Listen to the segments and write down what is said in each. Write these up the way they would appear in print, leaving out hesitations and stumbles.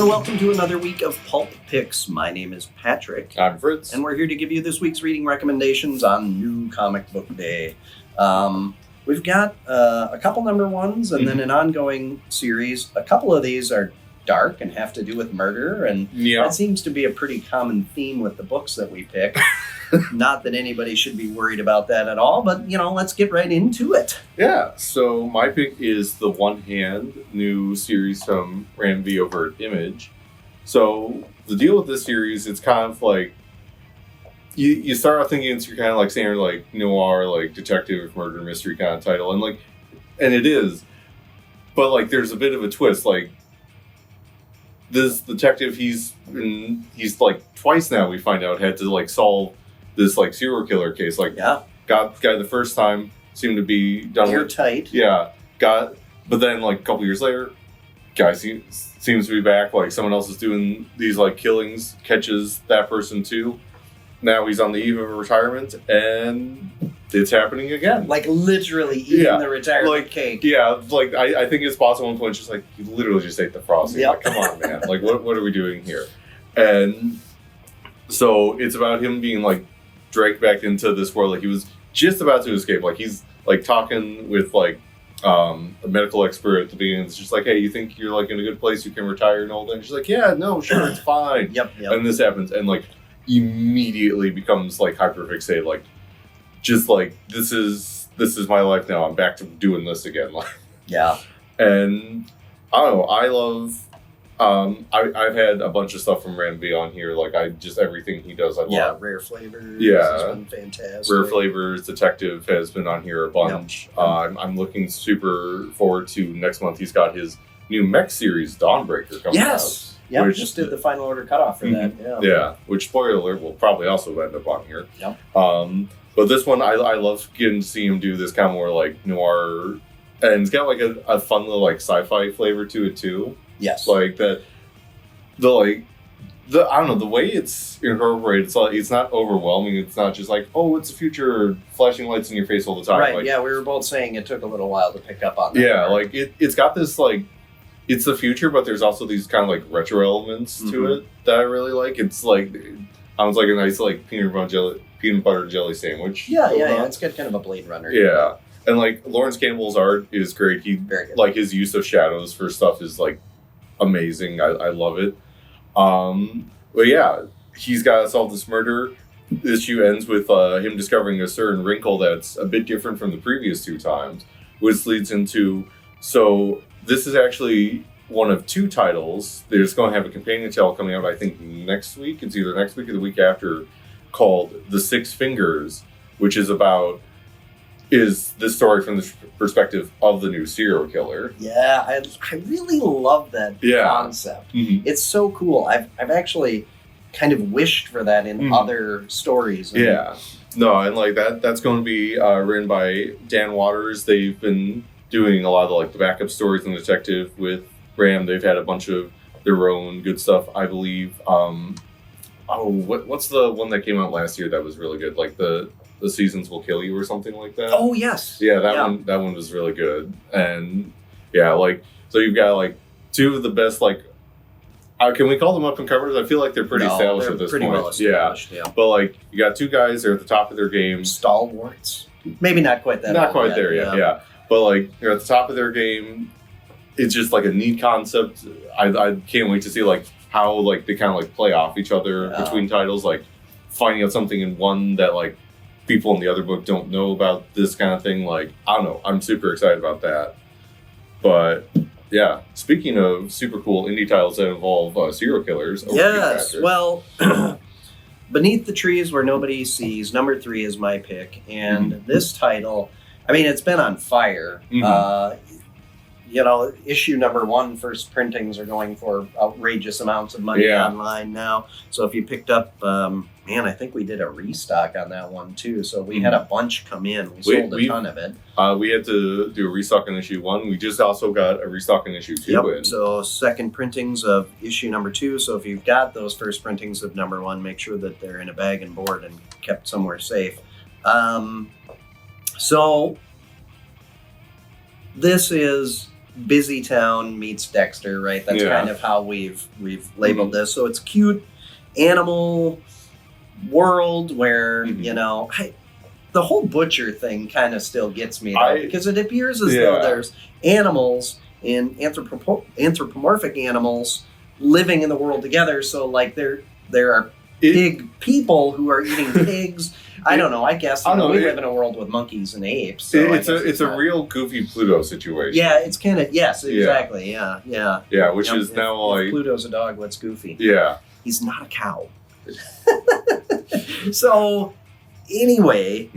and welcome to another week of Pulp Picks. My name is Patrick. I'm Fritz. And we're here to give you this week's reading recommendations on New Comic Book Day. We've got a couple number ones and then an ongoing series. A couple of these are dark and have to do with murder, and that seems to be a pretty common theme with the books that we pick. Not that anybody should be worried about that at all, but, let's get right into it. Yeah, so my pick is the One Hand new series from Ram V over at Image. So the deal with this series, it's kind of like, you start off thinking it's your kind of like standard like noir, like detective, murder, mystery kind of title, and it is. But like there's a bit of a twist, like this detective, he's like twice now we find out had to like solve this like serial killer case. Like got guy the first time seemed to be done airtight. But then like a couple years later, guy seems to be back. Like someone else is doing these like killings, catches that person too. Now he's on the eve of retirement, and it's happening again. Like literally eating the retirement cake. Yeah, like I think it's possible at one point, just like you literally just ate the frosting. Like, come on, man. Like what are we doing here? And so it's about him being like dragged back into this world. Like he was just about to escape. Like he's like talking with like a medical expert at the beginning. It's just like, hey, you think you're like in a good place? You can retire and all that. And she's like, yeah, no, sure, it's fine. Yep. And this happens, and like immediately becomes like hyperfixated. Like just like this is my life now. I'm back to doing this again. Like and I don't know. I love. I've had a bunch of stuff from Ram V on here. Like everything he does, I love. Yeah, Rare Flavors. Yeah, has been fantastic. Rare Flavors, Detective has been on here a bunch. Yep. I'm looking super forward to next month. He's got his new mech series, Dawnbreaker, coming out. Yeah, we just did the final order cutoff for that. Yeah, which, spoiler alert, will probably also end up on here. Yep. But this one, I love getting to see him do this kind of more like noir, and it's got like a fun little like sci-fi flavor to it too. Yes. Like that, I don't know, the way it's incorporated, it's not overwhelming. It's not just like, oh, it's the future, flashing lights in your face all the time. Right, like, we were both saying it took a little while to pick up on that. Yeah, like it's got this like, it's the future, but there's also these kind of like retro elements to it that I really like. It's like, sounds like a nice like peanut butter jelly sandwich. Yeah, it's got kind of a Blade Runner. Yeah, and like Lawrence Campbell's art is great. Very good. Like his use of shadows for stuff is like amazing. I love it. But yeah, he's got to solve this murder. The issue ends with him discovering a certain wrinkle that's a bit different from the previous two times, which leads into, so this is actually one of two titles. They're just going to have a companion tale coming out, I think, next week. It's either next week or the week after, called The Six Fingers, which is this story from the perspective of the new serial killer. Yeah, I really love that concept. Mm-hmm. It's so cool. I've actually kind of wished for that in other stories. No, and like that's going to be written by Dan Waters. They've been doing a lot of like the backup stories in Detective with Ram. They've had a bunch of their own good stuff, I believe. What's the one that came out last year that was really good? Like the Seasons Will Kill You or something like that. Oh yes. Yeah, that one was really good. And like so you've got like two of the best like can we call them up and covers? I feel like they're pretty established at this point. Well established, yeah. But like you got two guys, they're at the top of their game. Stalwarts. Maybe not quite that. Not quite there yet, yeah. But like they're at the top of their game. It's just like a neat concept. I can't wait to see like how like they kind of like play off each other between titles, like finding out something in one that like people in the other book don't know about, this kind of thing. Like, I don't know. I'm super excited about that. But yeah, speaking of super cool indie titles that involve serial killers. Yes. Well, Beneath the Trees Where Nobody Sees, number 3 is my pick. And this title, I mean, it's been on fire. Issue number 1 first printings are going for outrageous amounts of money online now. So if you picked up, I think we did a restock on that one too. So we had a bunch come in. We sold a ton of it. We had to do a restock in issue 1. We just also got a restock in issue 2. Yep. So second printings of issue number 2. So if you've got those first printings of number 1, make sure that they're in a bag and board and kept somewhere safe. So this is busy town meets Dexter, right? That's kind of how we've labeled this. So it's cute animal world where the whole butcher thing kind of still gets me though, because it appears as though there's animals and anthropomorphic animals living in the world together. So like there are pig people who are eating pigs. I don't know. I guess we live in a world with monkeys and apes. So it's a real goofy Pluto situation. Yeah, it's kind of exactly. Yeah. Which is now like Pluto's a dog. What's Goofy? Yeah, he's not a cow. So anyway,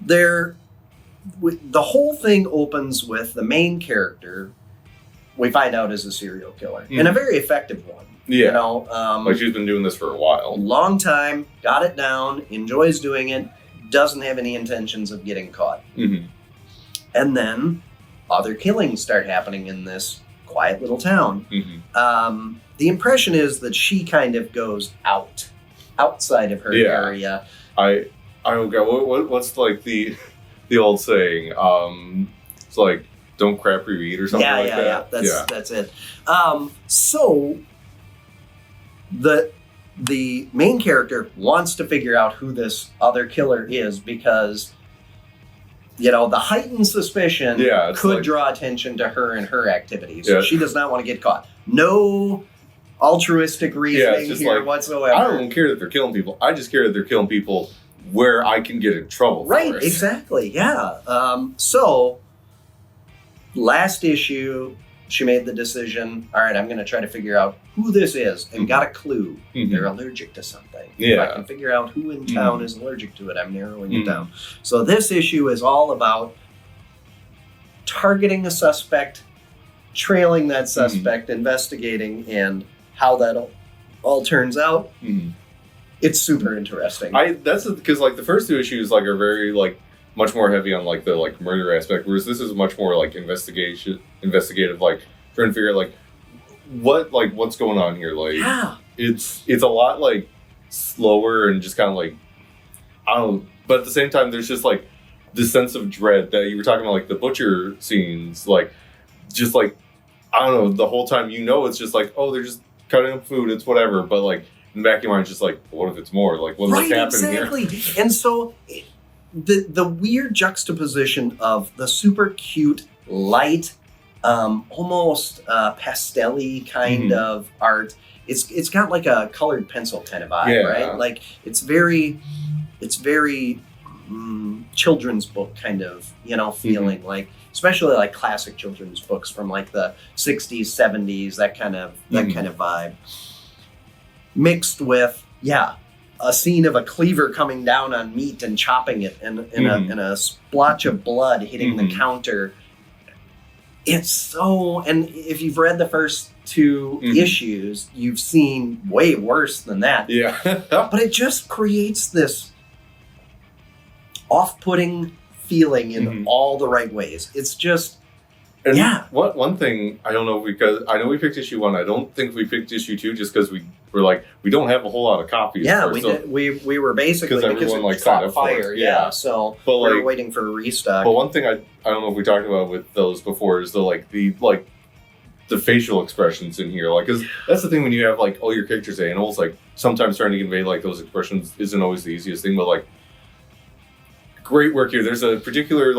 the whole thing opens with the main character. We find out is a serial killer and a very effective one. Yeah, like she's been doing this for a while, long time. Got it down. Enjoys doing it. Doesn't have any intentions of getting caught. And then other killings start happening in this quiet little town. The impression is that she kind of goes outside of her area. I don't get what's like the old saying. It's like don't crap where you eat or something like that. That's it. So the main character wants to figure out who this other killer is because the heightened suspicion could draw attention to her and her activities. So she does not want to get caught. No altruistic reasoning here whatsoever. I don't care that they're killing people. I just care that they're killing people where I can get in trouble for it. Exactly. Yeah. So last issue, she made the decision, all right, I'm going to try to figure out who this is, and got a clue. They're allergic to something. If I can figure out who in town is allergic to it, I'm narrowing it down. So this issue is all about targeting a suspect, trailing that suspect, investigating, and how that all turns out. It's super interesting. That's because like the first two issues like are very like much more heavy on like the like murder aspect, whereas this is much more like investigative, like trying to figure out like what's going on here. Like it's a lot like slower and just kind of like I don't know, but at the same time there's just like this sense of dread that you were talking about, like the butcher scenes, like just like I don't know, the whole time it's just like, oh, they're just cutting up food, it's whatever, but like in the back of your mind it's just like, what if it's more, like what's happening here? And so the weird juxtaposition of the super cute, light, almost pastel-y kind of art. It's got like a colored pencil kind of vibe, right? Like it's very children's book kind of feeling, like especially like classic children's books from like the 60s, 70s, that kind of vibe, mixed with a scene of a cleaver coming down on meat and chopping it, and a splotch of blood hitting the counter. It's so, and if you've read the first two issues, you've seen way worse than that. Yeah. But it just creates this off-putting feeling in all the right ways. It's just, One thing, I don't know, because I know we picked issue 1. I don't think we picked issue 2 just because we were like, we don't have a whole lot of copies. Yeah, we were basically, because everyone like signed up fire. So but we were waiting for a restock. But one thing I don't know if we talked about with those before is the facial expressions in here, like, because that's the thing when you have like all your characters animals, like sometimes trying to convey like those expressions isn't always the easiest thing, but like great work here. There's a particular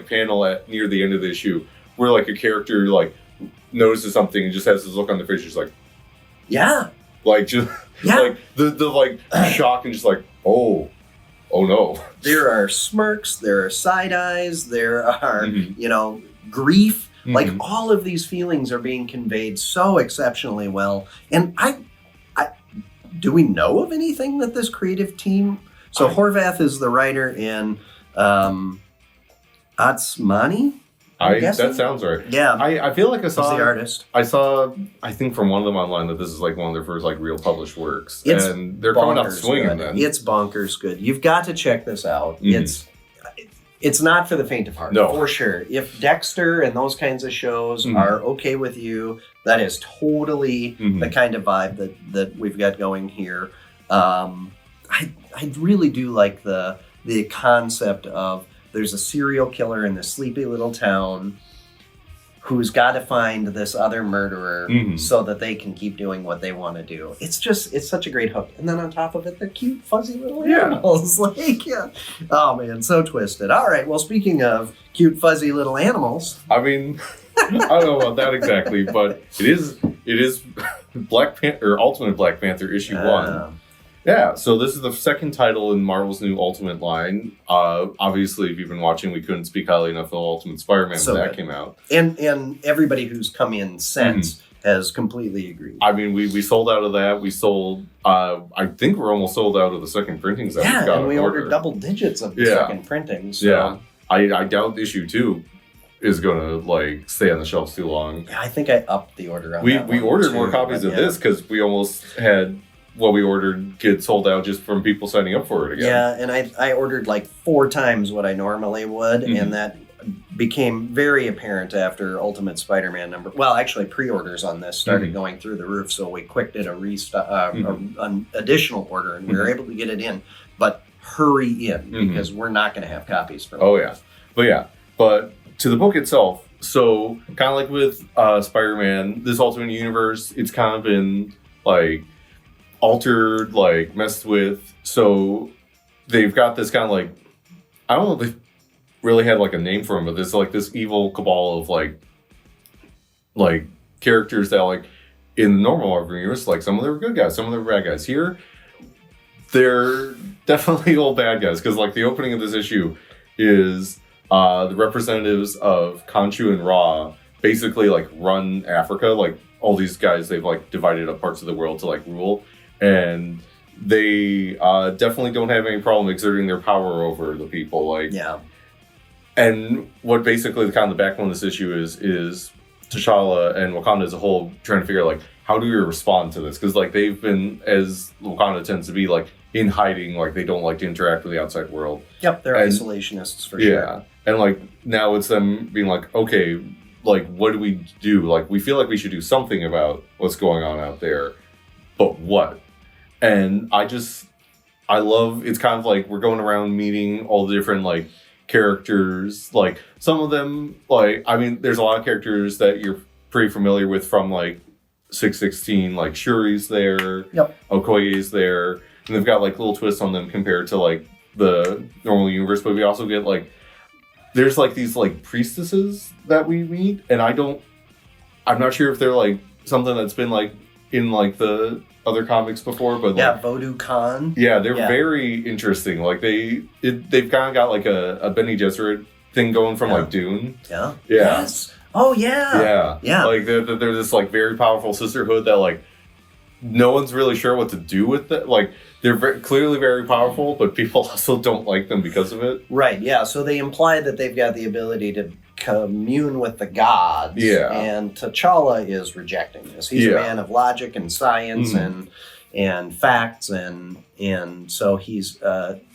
panel at near the end of the issue where like a character like notices something and just has this look on their face, just like like the like shock and just like oh no. There are smirks, there are side eyes, there are grief. Like all of these feelings are being conveyed so exceptionally well. And I do we know of anything that this creative team? So Horvath is the writer in Atsmani. That sounds right. Yeah, I feel like I saw the artist. I think from one of them online that this is like one of their first like real published works, and they're coming out swinging. Then it's bonkers good. You've got to check this out. It's not for the faint of heart, for sure. If Dexter and those kinds of shows are okay with you, that is totally the kind of vibe that we've got going here. I really do like the concept of there's a serial killer in this sleepy little town, who's got to find this other murderer Mhm. so that they can keep doing what they want to do. It's such a great hook. And then on top of it, they're cute, fuzzy little Yeah. animals. Like, yeah. Oh, man, so twisted. All right, well, speaking of cute, fuzzy little animals. I mean, I don't know about that exactly, but it is Black Panther, Ultimate Black Panther issue 1. Yeah, so this is the second title in Marvel's new Ultimate line. Obviously, if you've been watching, we couldn't speak highly enough of Ultimate Spider-Man So when that good. came out. And everybody who's come in since has completely agreed. I mean, we sold out of that. We sold, I think we're almost sold out of the second printings that we've got and we on ordered order. double digits of the Yeah. second printing. So. Yeah, I doubt issue 2 is going to, like, stay on the shelves too long. Yeah, I think I upped the order on We that one, ordered too, more copies but of this because we almost had what we ordered get sold out just from people signing up for it again. Yeah, and I ordered like 4 times what I normally would, Mhm. and that became very apparent after Ultimate Spider-Man number. Well, actually, pre-orders on this started Mhm. going through the roof, so we quick did Mhm. an additional order, and we were Mhm. able to get it in. But hurry in Mhm. because we're not going to have copies for. Oh yeah, but to the book itself. So kind of like with Spider-Man, this Ultimate Universe, it's kind of been like altered, like messed with. So they've got this kind of like, I don't know if they really had like a name for them, but there's like this evil cabal of like characters that like in the normal Marvel universe, like some of them were good guys, some of them were bad guys. Here, they're definitely all bad guys because like the opening of this issue is the representatives of Khonshu and Ra basically like run Africa. Like all these guys, they've like divided up parts of the world to like rule, and they definitely don't have any problem exerting their power over the people. Like, Yeah, and what basically the kind of the backbone of this issue is T'Challa and Wakanda as a whole trying to figure out like how do we respond to this, because like they've been, as Wakanda tends to be, like in hiding, like they don't like to interact with the outside world. yep, they're And- isolationists for Yeah. sure. And like now it's them being like, okay, like what do we do? Like we feel like we should do something about what's going on out there, but what? And I love, it's kind of like we're going around meeting all the different like characters. Like some of them, like, I mean, there's a lot of characters that you're pretty familiar with from like 616, like Shuri's there, Yep. Okoye's there, and they've got like little twists on them compared to like the normal universe. But we also get like, there's like these like priestesses that we meet, and I'm not sure if they're like something that's been like in like the other comics before, but Yeah, like, Vodou Khan. yeah, they're Yeah. very interesting. Like they've kind of got like a Bene Gesserit thing going from Yeah. like Dune. Yeah. Yeah. Yes. Oh yeah. Yeah. Yeah. Like they're this like very powerful sisterhood that like no one's really sure what to do with it. Like they're clearly very powerful, but people also don't like them because of it. Right, yeah. So they imply that they've got the ability to commune with the gods. Yeah. And T'Challa is rejecting this. He's a Yeah. man of logic and science Mhm. and facts, and so he's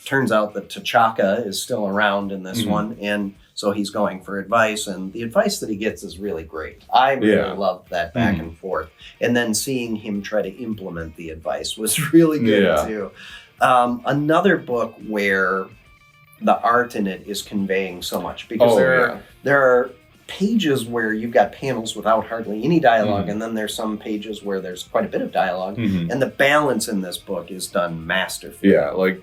turns out that T'Chaka is still around in this Mhm. one, and so he's going for advice, and the advice that he gets is really great. I really Yeah. love that back Mhm. and forth, and then seeing him try to implement the advice was really good Yeah. too. Another book where the art in it is conveying so much, because there are pages where you've got panels without hardly any dialogue, Mhm. and then there's some pages where there's quite a bit of dialogue, Mhm. and the balance in this book is done masterfully. Yeah, like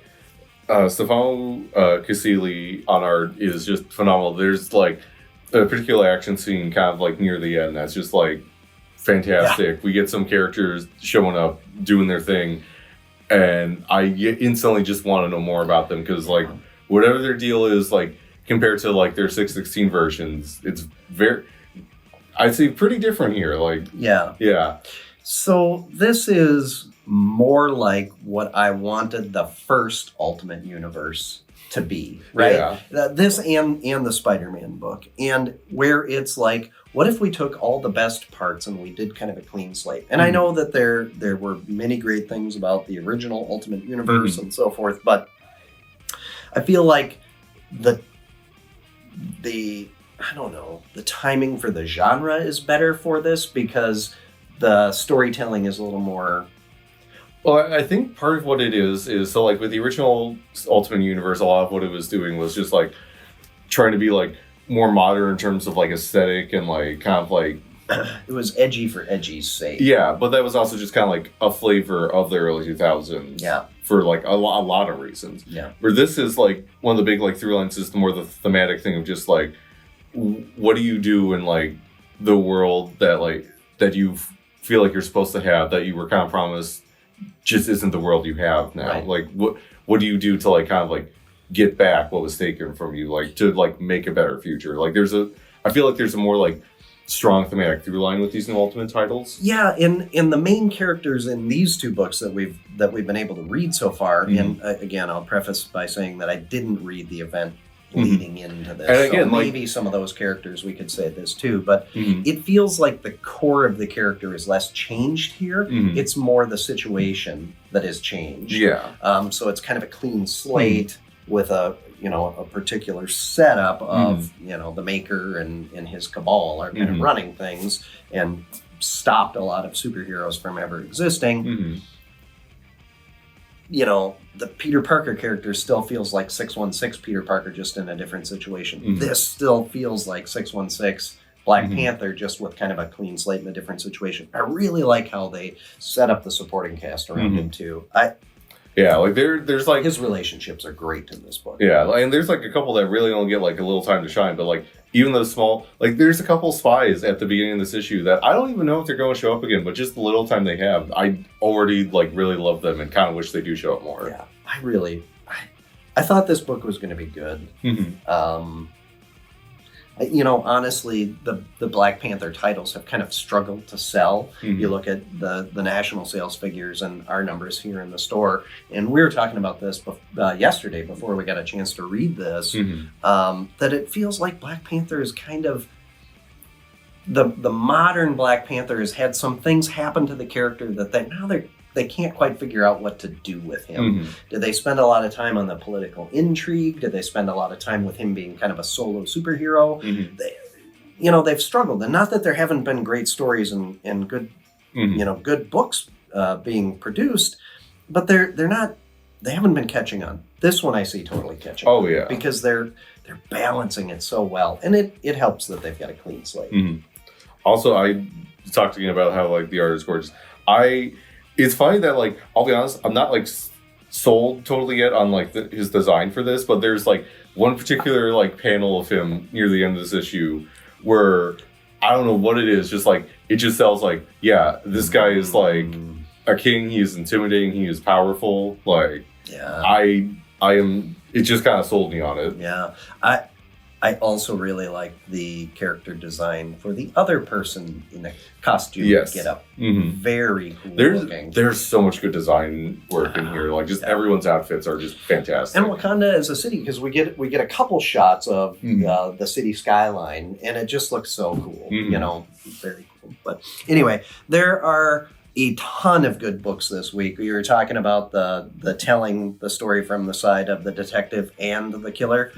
Stefano Casilli on art is just phenomenal. There's like a particular action scene kind of like near the end that's just like fantastic. We get some characters showing up, doing their thing, and I instantly just want to know more about them, because like whatever their deal is, like compared to like their 616 versions, it's very, I'd say pretty different here. Like, yeah. So this is more like what I wanted the first Ultimate Universe to be, right? Yeah. This and the Spider-Man book, and where it's like, what if we took all the best parts and we did kind of a clean slate? And I know that there were many great things about the original Ultimate Universe and so forth, but I feel like the I don't know, the timing for the genre is better for this, because the storytelling is a little more. Well, I think part of what it is so like with the original Ultimate Universe, a lot of what it was doing was just like trying to be like more modern in terms of like aesthetic and like kind of like it was edgy for edgy's sake. Yeah, but that was also just kind of like a flavor of the early 2000s. Yeah. For like a lot of reasons. Yeah. Where this is like one of the big like through lines is more the thematic thing of just like what do you do in like the world that you feel like you're supposed to have that you were kind of promised just isn't the world you have now. Right. Like what do you do to like kind of like get back what was taken from you, like to like make a better future. Like I feel like there's a more like strong thematic through line with these new Ultimate titles. Yeah, in the main characters in these two books that we've been able to read so far, and again, I'll preface by saying that I didn't read the event leading into this. And again, so maybe some of those characters we could say this too, but it feels like the core of the character is less changed here. It's more the situation that has changed. Yeah. So it's kind of a clean slate with a particular setup of the Maker and his cabal are kind of running things and stopped a lot of superheroes from ever existing. The Peter Parker character still feels like 616 Peter Parker, just in a different situation. This still feels like 616 Black Panther, just with kind of a clean slate in a different situation. I really like how they set up the supporting cast around him too. Yeah, like there's like his relationships are great in this book. Yeah, and there's like a couple that really only get like a little time to shine, but like even those small, like there's a couple spies at the beginning of this issue that I don't even know if they're going to show up again, but just the little time they have, I already like really love them and kind of wish they do show up more. Yeah, I thought this book was going to be good. Honestly, the Black Panther titles have kind of struggled to sell. You look at the national sales figures and our numbers here in the store, and we were talking about this yesterday before we got a chance to read this, that it feels like Black Panther is kind of the modern Black Panther has had some things happen to the character that they can't quite figure out what to do with him. Did they spend a lot of time on the political intrigue? Did they spend a lot of time with him being kind of a solo superhero? They've struggled, and not that there haven't been great stories and good, good books being produced, but they haven't been catching on. This one I see totally catching. Oh yeah, because they're balancing it so well, and it helps that they've got a clean slate. Also, I talked again about how like the art is gorgeous. It's funny that, like, I'll be honest, I'm not, like, sold totally yet on, like, his design for this, but there's, like, one particular, like, panel of him near the end of this issue where, I don't know what it is, just, like, it just sells, like, yeah, this guy is, like, a king, he is intimidating, he is powerful, like, yeah, I am, it just kind of sold me on it. Yeah, I also really like the character design for the other person in the costume get-up. Very cool looking. There's so much good design work in here. Like, just everyone's outfits are just fantastic. And Wakanda as a city, because we get a couple shots of the city skyline, and it just looks so cool. Very cool. But anyway, there are a ton of good books this week. We were talking about the telling the story from the side of the detective and the killer.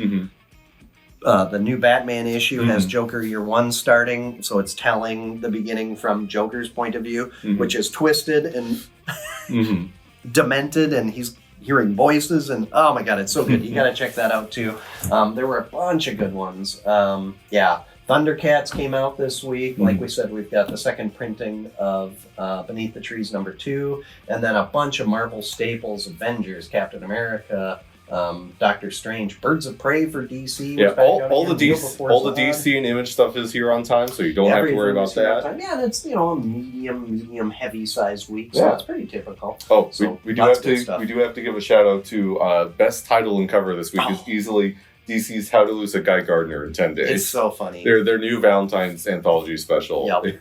The new Batman issue has Joker Year One starting, so it's telling the beginning from Joker's point of view, which is twisted and demented, and he's hearing voices, and oh my god, it's so good. You got to check that out too. There were a bunch of good ones. Thundercats came out this week. Like we said, we've got the second printing of Beneath the Trees #2, and then a bunch of Marvel staples: Avengers, Captain America, Doctor Strange, Birds of Prey for DC. Yeah, all the DC and Image stuff is here on time, so you don't have to worry about that. Yeah, and it's a medium heavy sized week, so it's pretty typical. Oh, so we do have to give a shout out to best title and cover this week is easily DC's How to Lose a Guy Gardner in 10 Days. It's so funny. Their new Valentine's anthology special. Yep.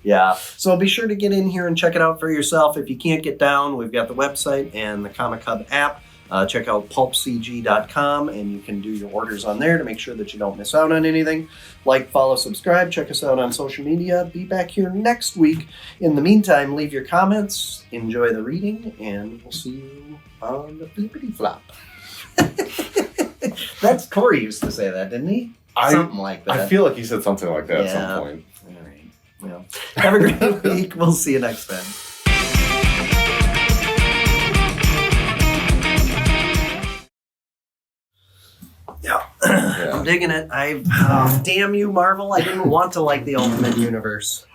Yeah, so be sure to get in here and check it out for yourself. If you can't get down, we've got the website and the Comic Hub app. Check out pulpcg.com, and you can do your orders on there to make sure that you don't miss out on anything. Like, follow, subscribe, check us out on social media. Be back here next week. In the meantime, leave your comments, enjoy the reading, and we'll see you on the flippity flop. That's Corey used to say that, didn't he? Something like that. I feel like he said something like that at some point. All right. Well, have a great week. We'll see you next time. Yeah. I'm digging it. Damn you, Marvel! I didn't want to like the Ultimate Universe.